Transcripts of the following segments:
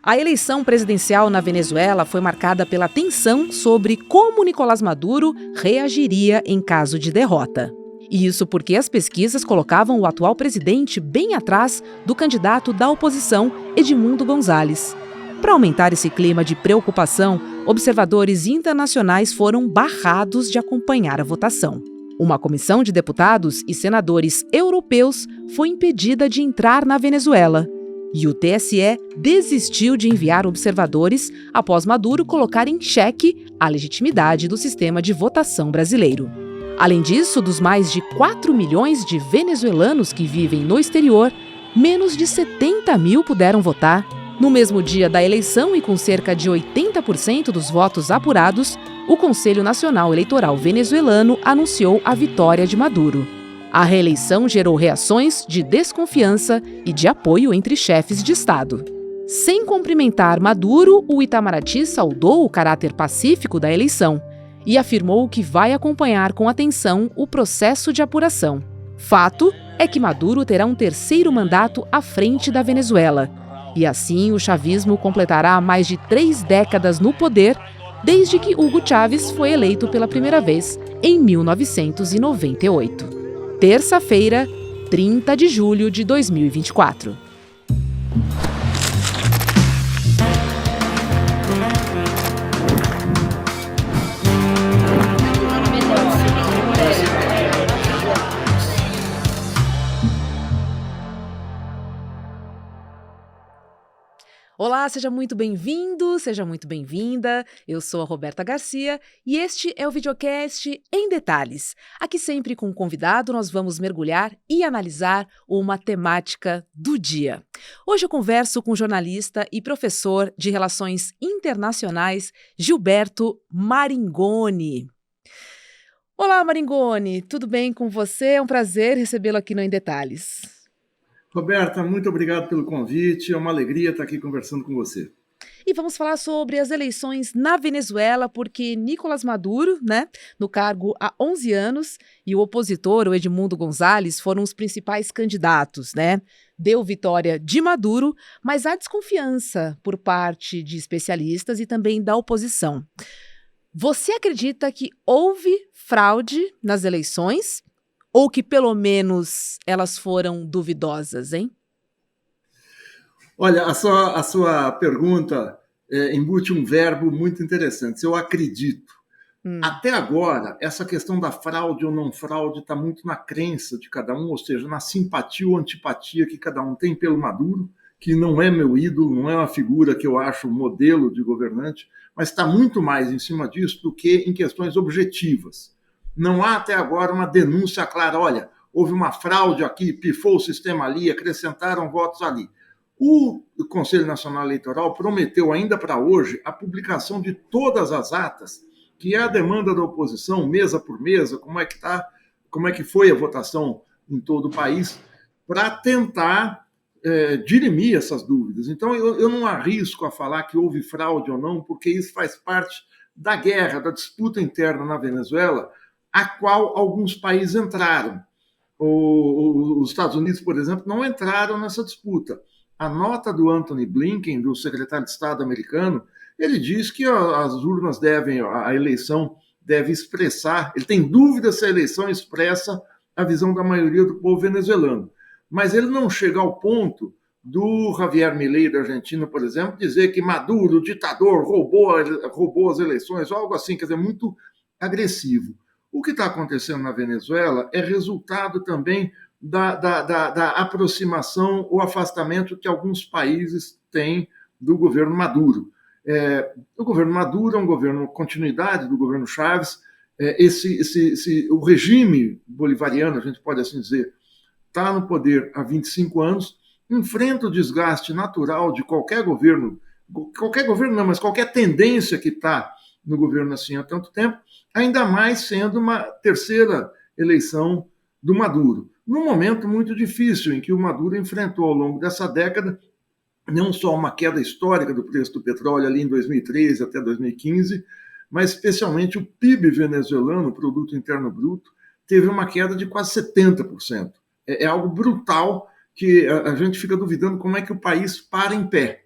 A eleição presidencial na Venezuela foi marcada pela tensão sobre como Nicolás Maduro reagiria em caso de derrota. E isso porque as pesquisas colocavam o atual presidente bem atrás do candidato da oposição, Edmundo González. Para aumentar esse clima de preocupação, observadores internacionais foram barrados de acompanhar a votação. Uma comissão de deputados e senadores europeus foi impedida de entrar na Venezuela. E o TSE desistiu de enviar observadores após Maduro colocar em xeque a legitimidade do sistema de votação brasileiro. Além disso, dos mais de 4 milhões de venezuelanos que vivem no exterior, menos de 70 mil puderam votar. No mesmo dia da eleição e com cerca de 80% dos votos apurados, o Conselho Nacional Eleitoral venezuelano anunciou a vitória de Maduro. A reeleição gerou reações de desconfiança e de apoio entre chefes de Estado. Sem cumprimentar Maduro, o Itamaraty saudou o caráter pacífico da eleição e afirmou que vai acompanhar com atenção o processo de apuração. Fato é que Maduro terá um terceiro mandato à frente da Venezuela. E assim o chavismo completará mais de 3 décadas no poder, desde que Hugo Chávez foi eleito pela primeira vez em 1998. Terça-feira, 30 de julho de 2024. Olá, seja muito bem-vindo, seja muito bem-vinda. Eu sou a Roberta Garcia e este é o videocast Em Detalhes. Aqui sempre com um convidado nós vamos mergulhar e analisar uma temática do dia. Hoje eu converso com o jornalista e professor de Relações Internacionais Gilberto Maringoni. Olá, Maringoni, tudo bem com você? É um prazer recebê-lo aqui no Em Detalhes. Roberta, muito obrigado pelo convite. É uma alegria estar aqui conversando com você. E vamos falar sobre as eleições na Venezuela, porque Nicolás Maduro, no cargo há 11 anos, e o opositor, o Edmundo González, foram os principais candidatos, Deu vitória de Maduro, mas há desconfiança por parte de especialistas e também da oposição. Você acredita que houve fraude nas eleições? Ou que, pelo menos, elas foram duvidosas, hein? Olha, a sua pergunta embute um verbo muito interessante. Eu acredito. Até agora, essa questão da fraude ou não fraude está muito na crença de cada um, ou seja, na simpatia ou antipatia que cada um tem pelo Maduro, que não é meu ídolo, não é uma figura que eu acho modelo de governante, mas está muito mais em cima disso do que em questões objetivas. Não há até agora uma denúncia clara, olha, houve uma fraude aqui, pifou o sistema ali, acrescentaram votos ali. O Conselho Nacional Eleitoral prometeu ainda para hoje a publicação de todas as atas, que é a demanda da oposição, mesa por mesa, como é que foi a votação em todo o país, para tentar dirimir essas dúvidas. Então, eu não arrisco a falar que houve fraude ou não, porque isso faz parte da guerra, da disputa interna na Venezuela, a qual alguns países entraram. Os Estados Unidos, por exemplo, não entraram nessa disputa. A nota do Anthony Blinken, do secretário de Estado americano, ele diz que as urnas a eleição deve expressar, ele tem dúvida se a eleição expressa a visão da maioria do povo venezuelano. Mas ele não chega ao ponto do Javier Milei da Argentina, por exemplo, dizer que Maduro, o ditador, roubou as eleições, ou algo assim, quer dizer, muito agressivo. O que está acontecendo na Venezuela é resultado também da aproximação ou afastamento que alguns países têm do governo Maduro. O governo Maduro é um governo, continuidade do governo Chávez. O regime bolivariano, a gente pode assim dizer, está no poder há 25 anos, enfrenta o desgaste natural de qualquer governo não, mas qualquer tendência que está no governo assim há tanto tempo, ainda mais sendo uma terceira eleição do Maduro. Num momento muito difícil, em que o Maduro enfrentou ao longo dessa década não só uma queda histórica do preço do petróleo ali em 2013 até 2015, mas especialmente o PIB venezuelano, o Produto Interno Bruto, teve uma queda de quase 70%. É algo brutal que a gente fica duvidando como é que o país para em pé.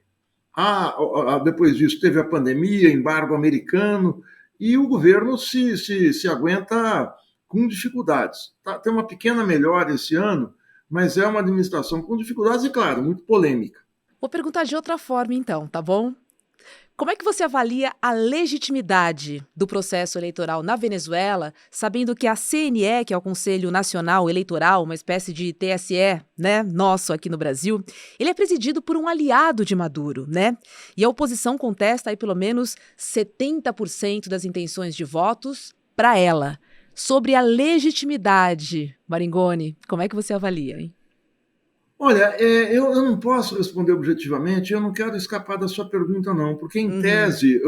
Depois disso teve a pandemia, embargo americano, e o governo se aguenta com dificuldades. Tem uma pequena melhora esse ano, mas é uma administração com dificuldades e, claro, muito polêmica. Vou perguntar de outra forma, então, tá bom? Como é que você avalia a legitimidade do processo eleitoral na Venezuela, sabendo que a CNE, que é o Conselho Nacional Eleitoral, uma espécie de TSE, né, nosso aqui no Brasil, ele é presidido por um aliado de Maduro, né? E a oposição contesta aí pelo menos 70% das intenções de votos para ela. Sobre a legitimidade, Maringoni, como é que você avalia, hein? Olha, eu não posso responder objetivamente, eu não quero escapar da sua pergunta, não, porque, em Uhum. tese,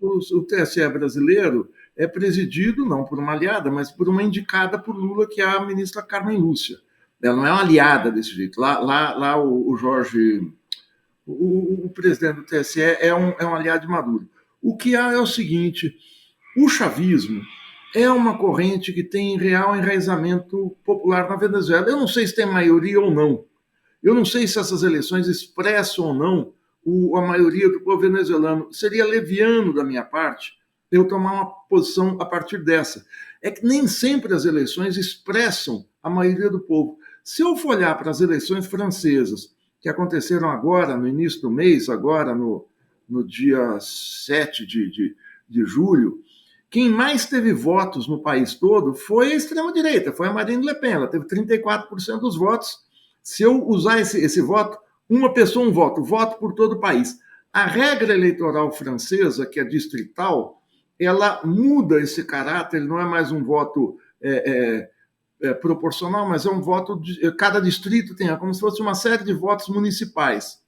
o TSE brasileiro é presidido não por uma aliada, mas por uma indicada por Lula, que é a ministra Carmen Lúcia. Ela não é uma aliada desse jeito. Lá o Jorge, o presidente do TSE, é um aliado de Maduro. O que há é o seguinte: o chavismo é uma corrente que tem real enraizamento popular na Venezuela. Eu não sei se tem maioria ou não. Eu não sei se essas eleições expressam ou não a maioria do povo venezuelano. Seria leviano da minha parte eu tomar uma posição a partir dessa. É que nem sempre as eleições expressam a maioria do povo. Se eu for olhar para as eleições francesas, que aconteceram agora, no início do mês, agora no dia 7 de julho, quem mais teve votos no país todo foi a extrema-direita, foi a Marine Le Pen. Ela teve 34% dos votos. Se eu usar esse voto, uma pessoa, um voto, voto por todo o país. A regra eleitoral francesa, que é distrital, ela muda esse caráter, não é mais um voto proporcional, mas é um voto cada distrito tem, é como se fosse uma série de votos municipais.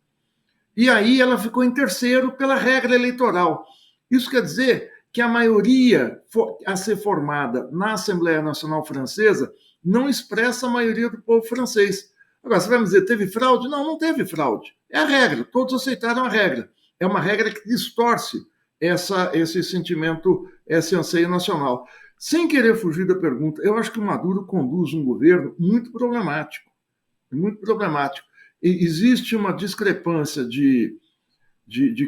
E aí ela ficou em terceiro pela regra eleitoral. Isso quer dizer que a maioria a ser formada na Assembleia Nacional Francesa não expressa a maioria do povo francês. Agora, você vai me dizer, teve fraude? Não, não teve fraude. É a regra, todos aceitaram a regra. É uma regra que distorce esse sentimento, esse anseio nacional. Sem querer fugir da pergunta, eu acho que o Maduro conduz um governo muito problemático. Muito problemático. E existe uma discrepância de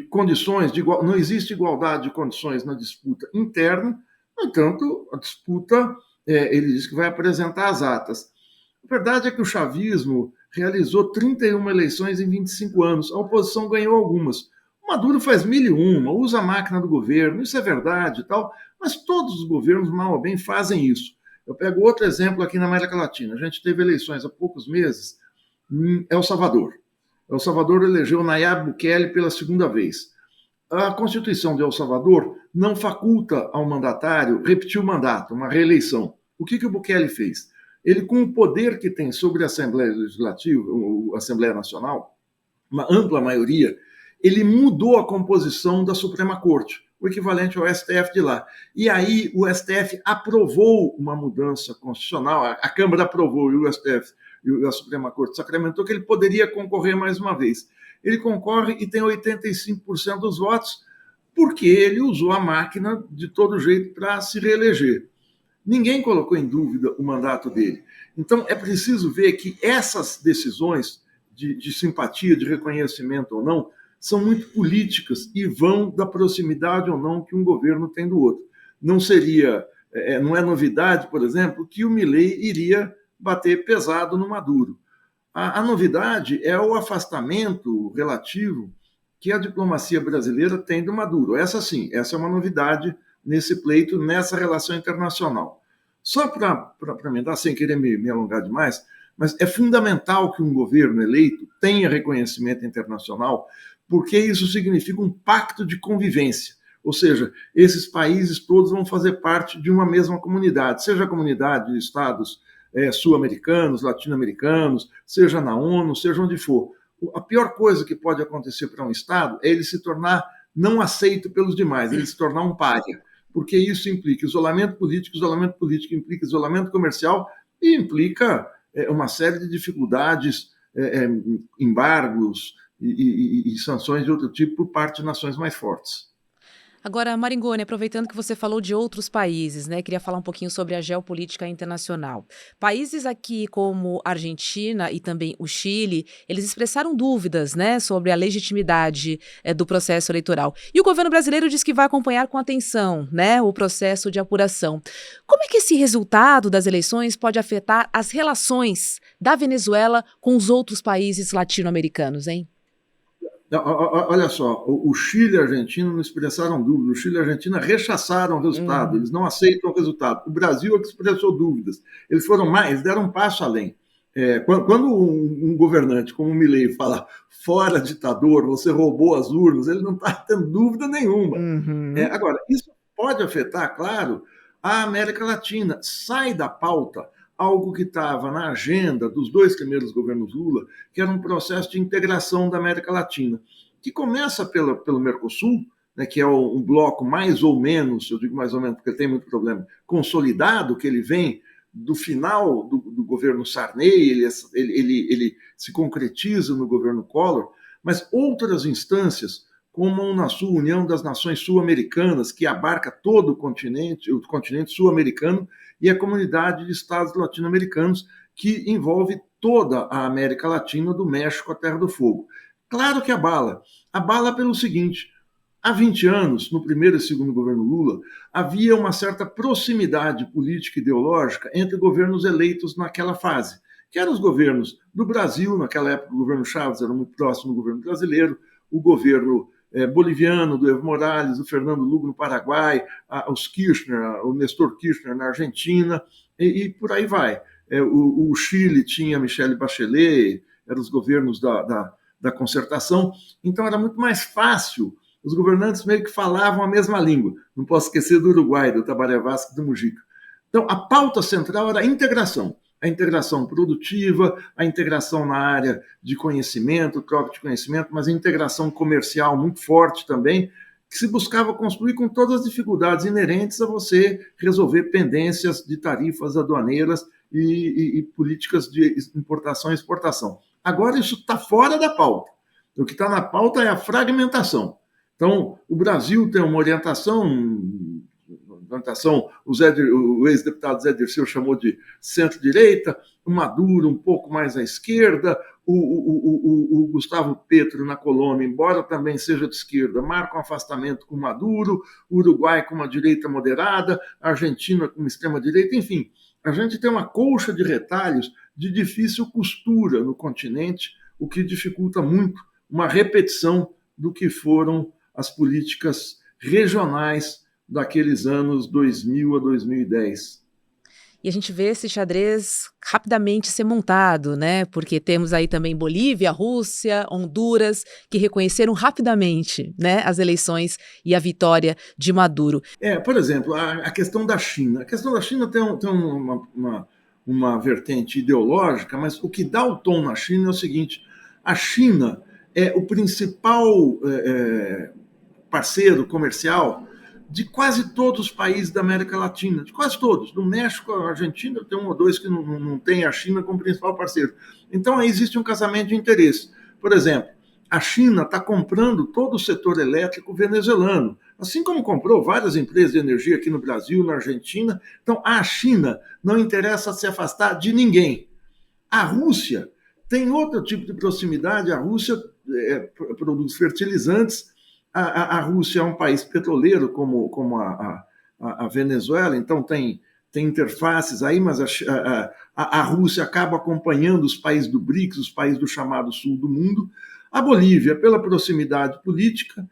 condições, não existe igualdade de condições na disputa interna, no entanto, a disputa, ele diz que vai apresentar as atas. A verdade é que o chavismo realizou 31 eleições em 25 anos, a oposição ganhou algumas. O Maduro faz 1001, usa a máquina do governo, isso é verdade e tal, mas todos os governos, mal ou bem, fazem isso. Eu pego outro exemplo aqui na América Latina. A gente teve eleições há poucos meses em El Salvador. El Salvador elegeu Nayib Bukele pela segunda vez. A Constituição de El Salvador não faculta ao mandatário repetir o mandato, uma reeleição. O que o Bukele fez? Ele, com o poder que tem sobre a Assembleia Legislativa, a Assembleia Nacional, uma ampla maioria, ele mudou a composição da Suprema Corte, o equivalente ao STF de lá. E aí o STF aprovou uma mudança constitucional, a Câmara aprovou e o STF e a Suprema Corte sacramentou que ele poderia concorrer mais uma vez. Ele concorre e tem 85% dos votos, porque ele usou a máquina de todo jeito para se reeleger. Ninguém colocou em dúvida o mandato dele. Então, é preciso ver que essas decisões de simpatia, de reconhecimento ou não, são muito políticas e vão da proximidade ou não que um governo tem do outro. Não é novidade, por exemplo, que o Milei iria bater pesado no Maduro. A novidade é o afastamento relativo que a diplomacia brasileira tem do Maduro. Essa sim, essa é uma novidade nesse pleito, nessa relação internacional. Só para me dar, sem querer me alongar demais, mas é fundamental que um governo eleito tenha reconhecimento internacional, porque isso significa um pacto de convivência. Ou seja, esses países todos vão fazer parte de uma mesma comunidade, seja a comunidade de estados sul-americanos, latino-americanos, seja na ONU, seja onde for. A pior coisa que pode acontecer para um Estado é ele se tornar não aceito pelos demais, ele se tornar um pária, porque isso implica isolamento político implica isolamento comercial e implica uma série de dificuldades, embargos e sanções de outro tipo por parte de nações mais fortes. Agora, Maringoni, aproveitando que você falou de outros países, né, queria falar um pouquinho sobre a geopolítica internacional. Países aqui como a Argentina e também o Chile, eles expressaram dúvidas, né, sobre a legitimidade do processo eleitoral. E o governo brasileiro diz que vai acompanhar com atenção, né, o processo de apuração. Como é que esse resultado das eleições pode afetar as relações da Venezuela com os outros países latino-americanos, hein? Olha só, o Chile e a Argentina não expressaram dúvidas, o Chile e a Argentina rechaçaram o resultado, eles não aceitam o resultado. O Brasil é que expressou dúvidas. Eles foram mais, eles deram um passo além. Quando um governante como o Milei fala fora ditador, você roubou as urnas, ele não está tendo dúvida nenhuma. Agora, isso pode afetar, claro, a América Latina. Sai da pauta algo que estava na agenda dos dois primeiros governos Lula, que era um processo de integração da América Latina, que começa pelo Mercosul, né, que é um bloco mais ou menos, eu digo mais ou menos porque tem muito problema, consolidado, que ele vem do final do governo Sarney, ele se concretiza no governo Collor, mas outras instâncias, como a Unasul, União das Nações Sul-Americanas, que abarca todo o continente sul-americano, e a comunidade de estados latino-americanos, que envolve toda a América Latina, do México à Terra do Fogo. Claro que abala pelo seguinte: há 20 anos, no primeiro e segundo governo Lula, havia uma certa proximidade política e ideológica entre governos eleitos naquela fase, que eram os governos do Brasil, naquela época o governo Chaves era muito próximo do governo brasileiro, o governo boliviano, do Evo Morales, do Fernando Lugo no Paraguai, os Kirchner, o Nestor Kirchner na Argentina, e por aí vai. O Chile tinha Michelle Bachelet, eram os governos da concertação, então era muito mais fácil, os governantes meio que falavam a mesma língua. Não posso esquecer do Uruguai, do Tabaré Vázquez e do Mujica. Então, a pauta central era a integração produtiva, a integração na área de conhecimento, troca de conhecimento, mas a integração comercial muito forte também, que se buscava construir com todas as dificuldades inerentes a você resolver pendências de tarifas aduaneiras e políticas de importação e exportação. Agora isso está fora da pauta. O que está na pauta é a fragmentação. Então, o Brasil tem uma orientação, o ex-deputado Zé Dirceu chamou de centro-direita, o Maduro um pouco mais à esquerda, o Gustavo Petro na Colômbia, embora também seja de esquerda, marca um afastamento com o Maduro, o Uruguai com uma direita moderada, a Argentina com uma extrema-direita, enfim, a gente tem uma colcha de retalhos de difícil costura no continente, o que dificulta muito uma repetição do que foram as políticas regionais daqueles anos 2000 a 2010. E a gente vê esse xadrez rapidamente ser montado, né? Porque temos aí também Bolívia, Rússia, Honduras, que reconheceram rapidamente, né, as eleições e a vitória de Maduro. Por exemplo, a questão da China. A questão da China tem uma vertente ideológica, mas o que dá o tom na China é o seguinte: a China é o principal parceiro comercial de quase todos os países da América Latina, de quase todos. Do México à Argentina, tem um ou dois que não tem a China como principal parceiro. Então, aí existe um casamento de interesse. Por exemplo, a China está comprando todo o setor elétrico venezuelano, assim como comprou várias empresas de energia aqui no Brasil, na Argentina. Então, a China não interessa se afastar de ninguém. A Rússia tem outro tipo de proximidade. A Rússia produz fertilizantes. A Rússia é um país petroleiro, como a Venezuela, então tem interfaces aí, mas a Rússia acaba acompanhando os países do BRICS, os países do chamado sul do mundo. A Bolívia, pela proximidade política,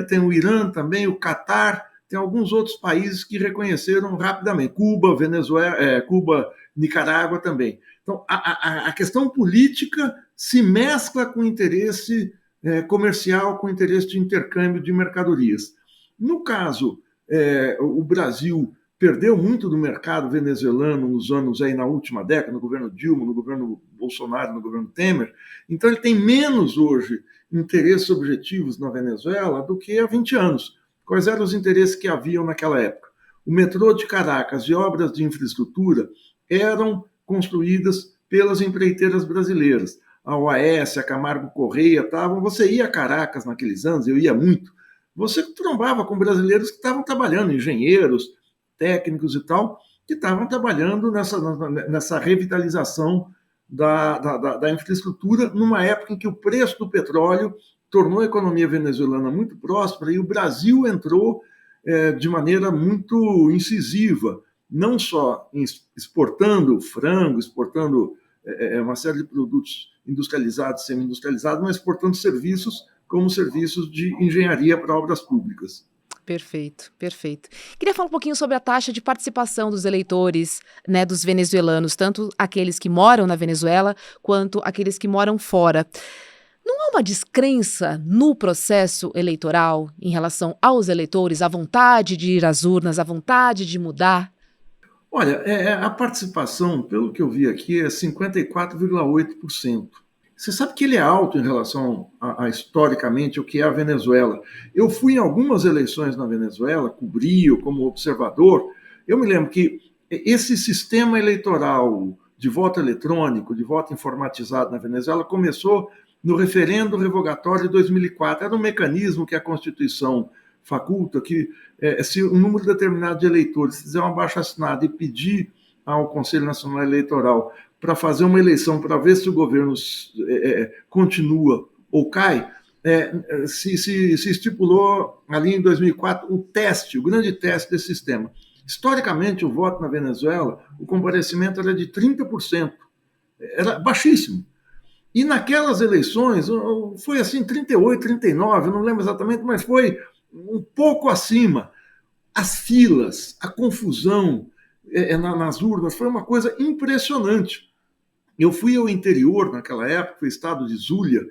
tem o Irã também, o Catar, tem alguns outros países que reconheceram rapidamente. Cuba, Venezuela, Cuba, Nicarágua também. Então, a questão política se mescla com o interesse comercial, com interesse de intercâmbio de mercadorias. No caso, o Brasil perdeu muito do mercado venezuelano nos anos aí, na última década, no governo Dilma, no governo Bolsonaro, no governo Temer. Então ele tem menos hoje interesses objetivos na Venezuela do que há 20 anos. Quais eram os interesses que haviam naquela época? O metrô de Caracas e obras de infraestrutura eram construídas pelas empreiteiras brasileiras. A OAS, a Camargo Correia estavam. Você ia a Caracas naqueles anos, eu ia muito, você trombava com brasileiros que estavam trabalhando, engenheiros, técnicos e tal, que estavam trabalhando nessa revitalização da infraestrutura, numa época em que o preço do petróleo tornou a economia venezuelana muito próspera e o Brasil entrou de maneira muito incisiva, não só exportando frango, exportando uma série de produtos industrializados, semi-industrializados, mas exportando serviços como serviços de engenharia para obras públicas. Perfeito, perfeito. Queria falar um pouquinho sobre a taxa de participação dos eleitores, né, dos venezuelanos, tanto aqueles que moram na Venezuela quanto aqueles que moram fora. Não há uma descrença no processo eleitoral em relação aos eleitores, a vontade de ir às urnas, a vontade de mudar? Olha, a participação, pelo que eu vi aqui, é 54,8%. Você sabe que ele é alto em relação historicamente, o que é a Venezuela. Eu fui em algumas eleições na Venezuela, cobri-o como observador. Eu me lembro que esse sistema eleitoral de voto eletrônico, de voto informatizado na Venezuela, começou no referendo revogatório de 2004. Era um mecanismo que a Constituição faculta que, se um número determinado de eleitores fizer um abaixo-assinado e pedir ao Conselho Nacional Eleitoral para fazer uma eleição para ver se o governo continua ou cai, se estipulou ali em 2004 o grande teste desse sistema. Historicamente, o voto na Venezuela, o comparecimento era de 30%, era baixíssimo. E naquelas eleições, foi assim, 38, 39, não lembro exatamente, mas foi um pouco acima. As filas, a confusão nas urnas, foi uma coisa impressionante. Eu fui ao interior naquela época, o estado de Zulia,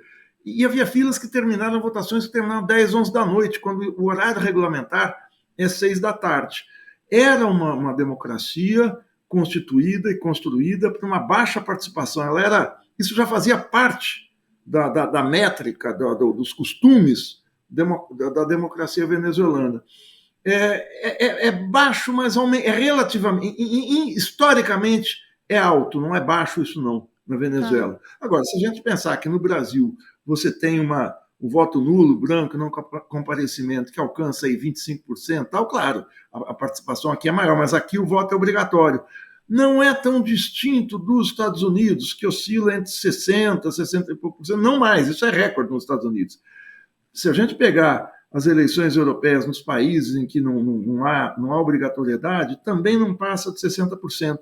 e havia filas que terminaram, votações que terminaram 10, 11 da noite, quando o horário regulamentar é 6 da tarde. Era uma democracia constituída e construída por uma baixa participação. Isso já fazia parte da métrica, dos costumes da democracia venezuelana. É baixo, mas é relativamente, historicamente, é alto, não é baixo isso não, na Venezuela. Agora, se a gente pensar que no Brasil você tem o voto nulo, branco, não comparecimento, que alcança aí 25%, tal, claro, a participação aqui é maior, mas aqui o voto é obrigatório. Não é tão distinto dos Estados Unidos, que oscila entre 60%, 60% e pouco por cento, não mais, isso é recorde nos Estados Unidos. Se a gente pegar as eleições europeias nos países em que não há obrigatoriedade, também não passa de 60%.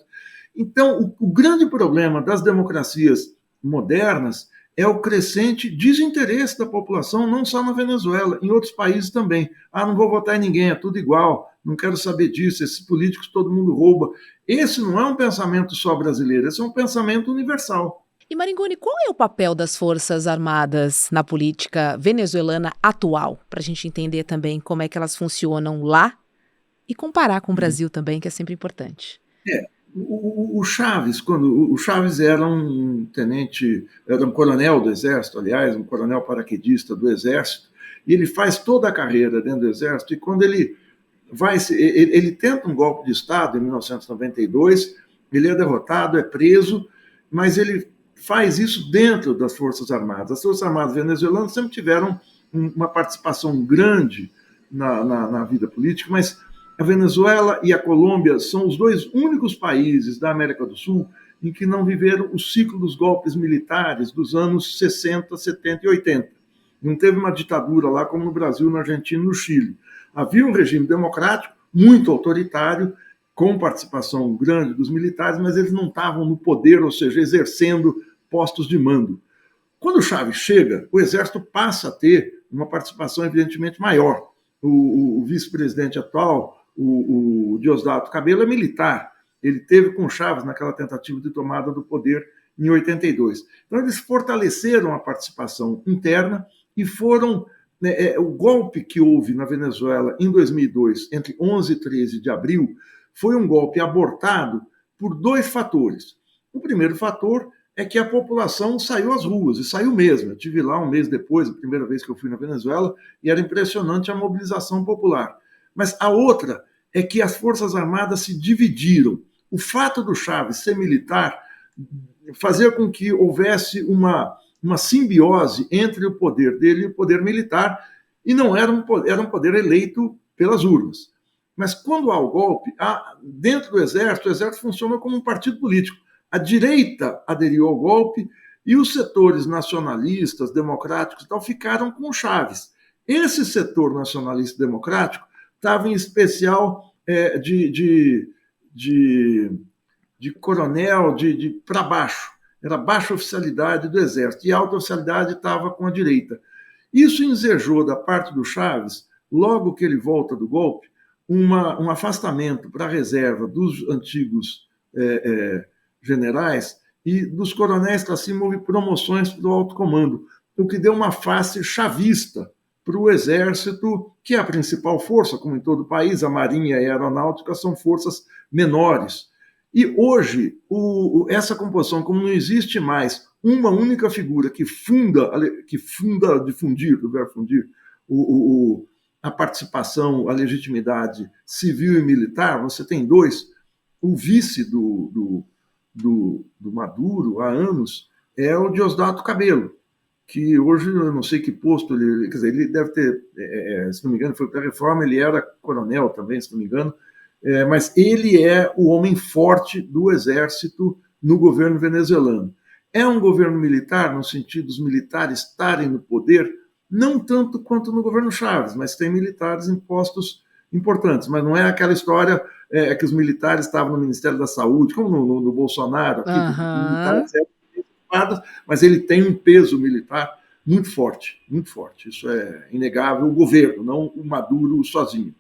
Então, o grande problema das democracias modernas é o crescente desinteresse da população, não só na Venezuela, em outros países também. Não vou votar em ninguém, é tudo igual, não quero saber disso, esses políticos todo mundo rouba. Esse não é um pensamento só brasileiro, esse é um pensamento universal. E Maringoni, qual é o papel das Forças Armadas na política venezuelana atual? Para a gente entender também como é que elas funcionam lá e comparar com o Brasil também, que é sempre importante. O Chaves, o Chaves era um tenente, era um coronel do Exército, aliás, um coronel paraquedista do Exército, e ele faz toda a carreira dentro do Exército, e quando ele tenta um golpe de Estado em 1992, ele é derrotado, é preso, mas ele faz isso dentro das Forças Armadas. As Forças Armadas venezuelanas sempre tiveram uma participação grande na vida política, mas a Venezuela e a Colômbia são os dois únicos países da América do Sul em que não viveram o ciclo dos golpes militares dos anos 60, 70 e 80. Não teve uma ditadura lá como no Brasil, na Argentina e no Chile. Havia um regime democrático, muito autoritário, com participação grande dos militares, mas eles não estavam no poder, ou seja, exercendo postos de mando. Quando o Chávez chega, o Exército passa a ter uma participação evidentemente maior. O vice-presidente atual, o Diosdado Cabello, é militar. Ele teve com Chávez naquela tentativa de tomada do poder em 82. Então, eles fortaleceram a participação interna e foram... o golpe que houve na Venezuela em 2002, entre 11 e 13 de abril, foi um golpe abortado por dois fatores. O primeiro fator é que a população saiu às ruas, e saiu mesmo. Eu estive lá um mês depois, a primeira vez que eu fui na Venezuela, e era impressionante a mobilização popular. Mas a outra é que as Forças Armadas se dividiram. O fato do Chávez ser militar fazia com que houvesse uma simbiose entre o poder dele e o poder militar, e não era um poder eleito pelas urnas. Mas quando há o golpe, dentro do Exército, o Exército funciona como um partido político. A direita aderiu ao golpe e os setores nacionalistas, democráticos e tal, ficaram com o Chaves. Esse setor nacionalista democrático estava em especial de coronel, para baixo. Era baixa oficialidade do Exército e a alta oficialidade estava com a direita. Isso ensejou da parte do Chaves, logo que ele volta do golpe, um afastamento para a reserva dos antigos generais e dos coronéis para cima houve promoções para o alto comando, o que deu uma face chavista para o Exército, que é a principal força, como em todo o país, a Marinha e a Aeronáutica são forças menores. E hoje, essa composição, como não existe mais uma única figura que funda difundir, do verbo fundir, a participação, a legitimidade civil e militar, você tem dois. O vice do Maduro, há anos, é o Diosdado Cabello, que hoje eu não sei que posto ele... Quer dizer, ele deve ter, se não me engano, foi para a reforma, ele era coronel também, se não me engano, mas ele é o homem forte do exército no governo venezuelano. É um governo militar, no sentido dos militares estarem no poder, não tanto quanto no governo Chaves, mas tem militares em postos importantes. Mas não é aquela história que os militares estavam no Ministério da Saúde, como no Bolsonaro, aqui, militares mas ele tem um peso militar muito forte, muito forte. Isso é inegável, o governo, não o Maduro sozinho.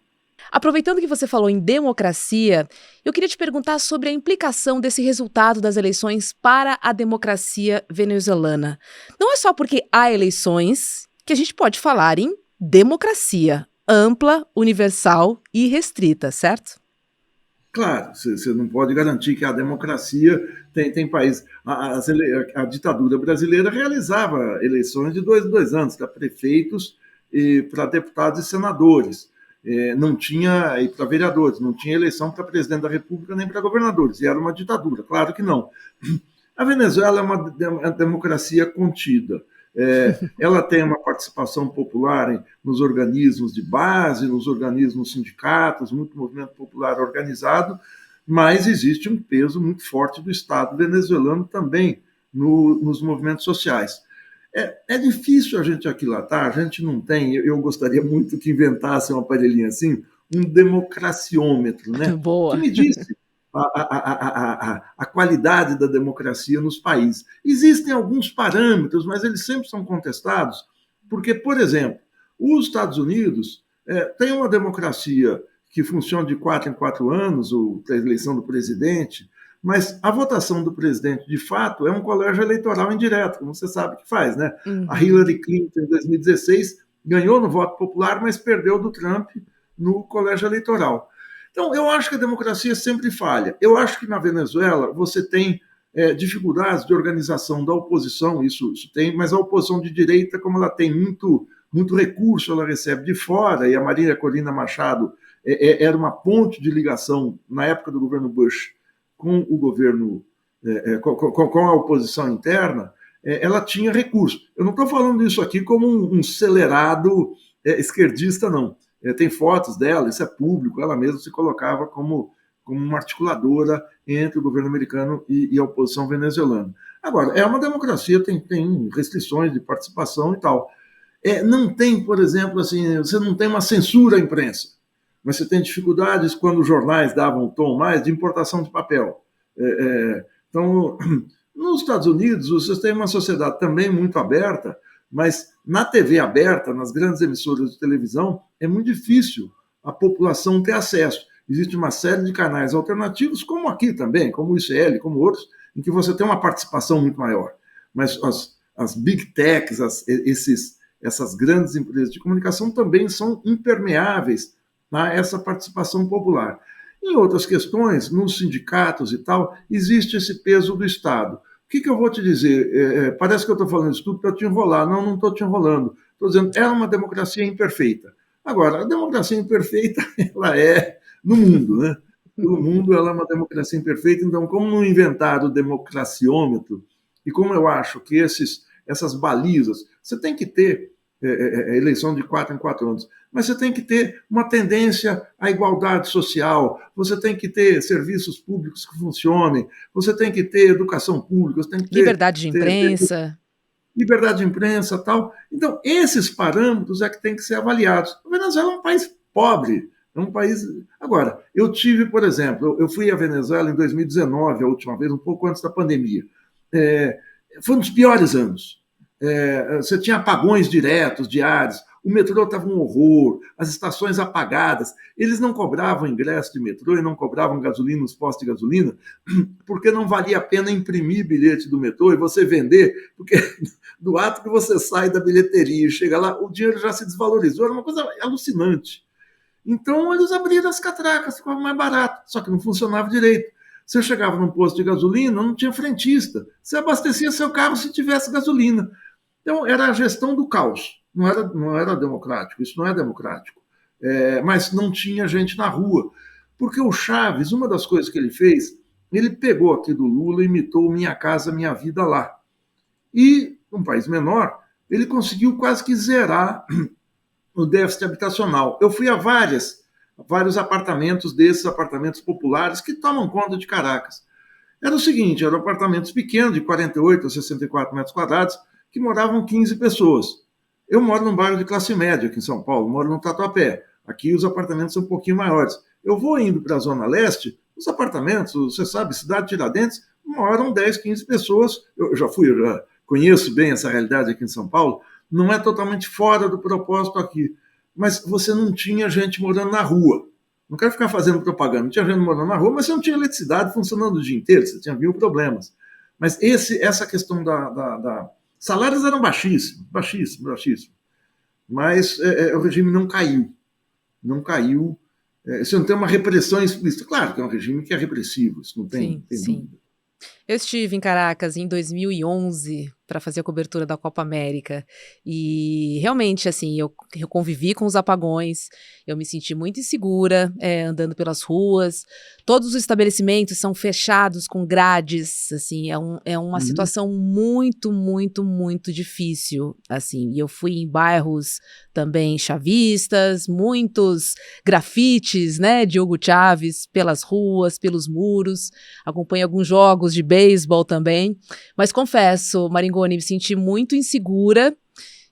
Aproveitando que você falou em democracia, eu queria te perguntar sobre a implicação desse resultado das eleições para a democracia venezuelana. Não é só porque há eleições que a gente pode falar em democracia ampla, universal e restrita, certo? Claro, você não pode garantir que a democracia tem país. A ditadura brasileira realizava eleições de 2 em 2 anos para prefeitos e para deputados e senadores. Não tinha, e para vereadores, não tinha eleição para presidente da República nem para governadores, e era uma ditadura, claro que não. A Venezuela é uma democracia contida. Ela tem uma participação popular nos organismos de base, nos organismos sindicatos, muito movimento popular organizado, mas existe um peso muito forte do Estado venezuelano também nos movimentos sociais. É difícil a gente aquilatar, a gente não tem, eu gostaria muito que inventasse um aparelhinho assim, um democraciômetro, né? Boa. Que me disse a qualidade da democracia nos países. Existem alguns parâmetros, mas eles sempre são contestados, porque, por exemplo, os Estados Unidos têm uma democracia que funciona de 4 em 4 anos, a eleição do presidente, mas a votação do presidente, de fato, é um colégio eleitoral indireto, como você sabe que faz, né? Uhum. A Hillary Clinton, em 2016, ganhou no voto popular, mas perdeu do Trump no colégio eleitoral. Então, eu acho que a democracia sempre falha. Eu acho que na Venezuela você tem dificuldades de organização da oposição, isso tem, mas a oposição de direita, como ela tem muito recurso, ela recebe de fora, e a Maria Corina Machado era uma ponte de ligação na época do governo Bush com o governo, com a oposição interna, ela tinha recurso. Eu não estou falando isso aqui como um acelerado esquerdista, não. Tem fotos dela, isso é público, ela mesma se colocava como uma articuladora entre o governo americano e a oposição venezuelana. Agora, é uma democracia, tem restrições de participação e tal. Não tem, por exemplo, assim, você não tem uma censura à imprensa, mas você tem dificuldades quando os jornais davam um tom mais de importação de papel. Então, nos Estados Unidos, você tem uma sociedade também muito aberta, mas na TV aberta, nas grandes emissoras de televisão, é muito difícil a população ter acesso. Existe uma série de canais alternativos, como aqui também, como o ICL, como outros, em que você tem uma participação muito maior. Mas as big techs, essas grandes empresas de comunicação também são impermeáveis a essa participação popular. Em outras questões, nos sindicatos e tal, existe esse peso do Estado. O que eu vou te dizer? Parece que eu estou falando isso tudo para te enrolar. Não estou te enrolando. Estou dizendo, é uma democracia imperfeita. Agora, a democracia imperfeita, ela é no mundo, né? No mundo, ela é uma democracia imperfeita. Então, como não inventaram o democraciômetro, e como eu acho que essas balizas, você tem que ter eleição de 4 em 4 anos. Mas você tem que ter uma tendência à igualdade social, você tem que ter serviços públicos que funcionem, você tem que ter educação pública, você tem que ter... Liberdade de imprensa. Liberdade de imprensa e tal. Então, esses parâmetros é que têm que ser avaliados. A Venezuela é um país pobre, é um país... Agora, eu tive, por exemplo, eu fui à Venezuela em 2019, a última vez, um pouco antes da pandemia. Foi um dos piores anos. Você tinha apagões diretos, diários, o metrô estava um horror, as estações apagadas, eles não cobravam ingresso de metrô e não cobravam gasolina nos postos de gasolina, porque não valia a pena imprimir bilhete do metrô e você vender, porque do ato que você sai da bilheteria e chega lá, o dinheiro já se desvalorizou, era uma coisa alucinante. Então eles abriram as catracas, ficava mais barato, só que não funcionava direito. Você chegava num posto de gasolina, não tinha frentista, você abastecia seu carro se tivesse gasolina. Então, era a gestão do caos, não era democrático, isso não é democrático. Mas não tinha gente na rua, porque o Chaves, uma das coisas que ele fez, ele pegou aqui do Lula e imitou Minha Casa Minha Vida lá. E, num país menor, ele conseguiu quase que zerar o déficit habitacional. Eu fui a vários apartamentos desses apartamentos populares que tomam conta de Caracas. Era o seguinte, eram apartamentos pequenos, de 48 a 64 metros quadrados, que moravam 15 pessoas. Eu moro num bairro de classe média aqui em São Paulo, moro no Tatuapé. Aqui os apartamentos são um pouquinho maiores. Eu vou indo para a Zona Leste, os apartamentos, você sabe, Cidade Tiradentes, moram 10, 15 pessoas. Eu já conheço bem essa realidade aqui em São Paulo, não é totalmente fora do propósito aqui. Mas você não tinha gente morando na rua. Não quero ficar fazendo propaganda, não tinha gente morando na rua, mas você não tinha eletricidade funcionando o dia inteiro, você tinha 1000 problemas. Mas essa questão salários eram baixíssimos. Mas o regime não caiu. Você não tem uma repressão explícita. Claro que é um regime que é repressivo, isso não tem dúvida. Eu estive em Caracas em 2011 para fazer a cobertura da Copa América e realmente, assim, eu convivi com os apagões, eu me senti muito insegura andando pelas ruas, todos os estabelecimentos são fechados com grades, assim, é uma situação muito, muito, muito difícil, assim, e eu fui em bairros também chavistas, muitos grafites, né, de Hugo Chávez pelas ruas, pelos muros, acompanhei alguns jogos de beisebol também, mas confesso, Maringoni, me senti muito insegura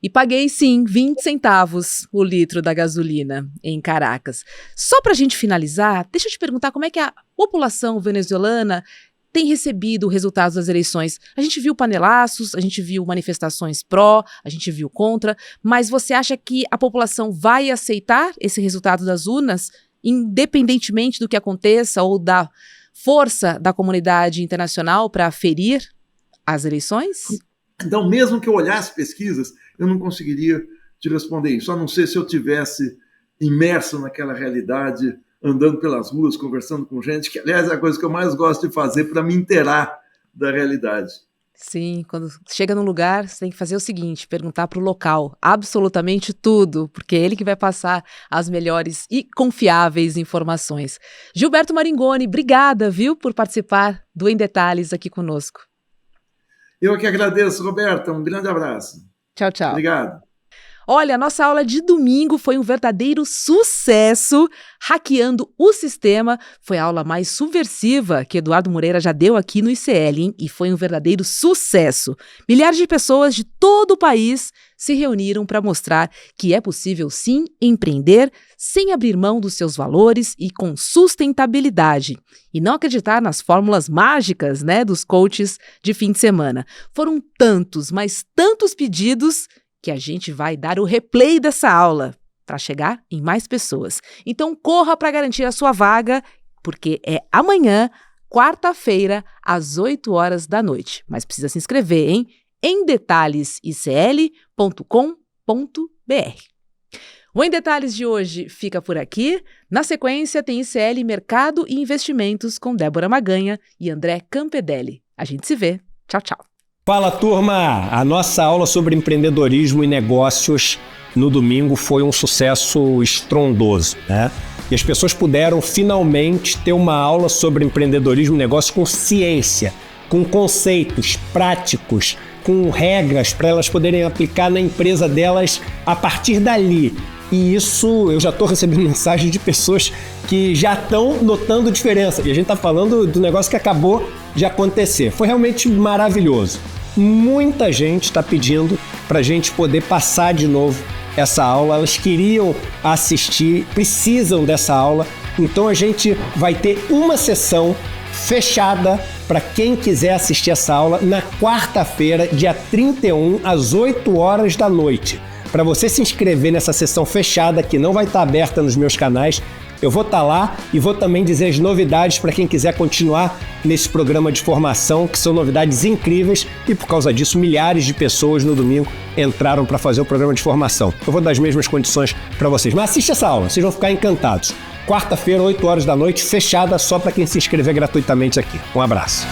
e paguei, sim, 20 centavos o litro da gasolina em Caracas. Só para a gente finalizar, deixa eu te perguntar como é que a população venezuelana tem recebido os resultados das eleições. A gente viu panelaços, a gente viu manifestações pró, a gente viu contra, mas você acha que a população vai aceitar esse resultado das urnas, independentemente do que aconteça ou da força da comunidade internacional para aferir as eleições? Então, mesmo que eu olhasse pesquisas, eu não conseguiria te responder isso, a não ser se eu tivesse imerso naquela realidade, andando pelas ruas, conversando com gente, que, aliás, é a coisa que eu mais gosto de fazer para me inteirar da realidade. Sim, quando chega num lugar, você tem que fazer o seguinte, perguntar para o local absolutamente tudo, porque é ele que vai passar as melhores e confiáveis informações. Gilberto Maringoni, obrigada, viu, por participar do Em Detalhes aqui conosco. Eu que agradeço, Roberta. Um grande abraço. Tchau, tchau. Obrigado. Olha, a nossa aula de domingo foi um verdadeiro sucesso. Hackeando o sistema foi a aula mais subversiva que Eduardo Moreira já deu aqui no ICL, hein? E foi um verdadeiro sucesso. Milhares de pessoas de todo o país se reuniram para mostrar que é possível, sim, empreender sem abrir mão dos seus valores e com sustentabilidade. E não acreditar nas fórmulas mágicas, né, dos coaches de fim de semana. Foram tantos, mas tantos pedidos que a gente vai dar o replay dessa aula para chegar em mais pessoas. Então corra para garantir a sua vaga, porque é amanhã, quarta-feira, às 8 horas da noite. Mas precisa se inscrever, hein? Em detalhesicl.com.br. O Em Detalhes de hoje fica por aqui. Na sequência tem ICL Mercado e Investimentos com Débora Maganha e André Campedelli. A gente se vê. Tchau, tchau. Fala, turma! A nossa aula sobre empreendedorismo e negócios no domingo foi um sucesso estrondoso, né? E as pessoas puderam finalmente ter uma aula sobre empreendedorismo e negócios com ciência, com conceitos práticos com regras para elas poderem aplicar na empresa delas a partir dali. E isso, eu já estou recebendo mensagens de pessoas que já estão notando diferença. E a gente está falando do negócio que acabou de acontecer. Foi realmente maravilhoso. Muita gente está pedindo para a gente poder passar de novo essa aula. Elas queriam assistir, precisam dessa aula. Então a gente vai ter uma sessão fechada para quem quiser assistir essa aula na quarta-feira, dia 31, às 8 horas da noite. Para você se inscrever nessa sessão fechada, que não vai estar aberta nos meus canais, eu vou estar lá e vou também dizer as novidades para quem quiser continuar nesse programa de formação, que são novidades incríveis, e por causa disso milhares de pessoas no domingo entraram para fazer o programa de formação. Eu vou dar as mesmas condições para vocês, mas assiste essa aula, vocês vão ficar encantados. Quarta-feira, 8 horas da noite, fechada só para quem se inscrever gratuitamente aqui. Um abraço.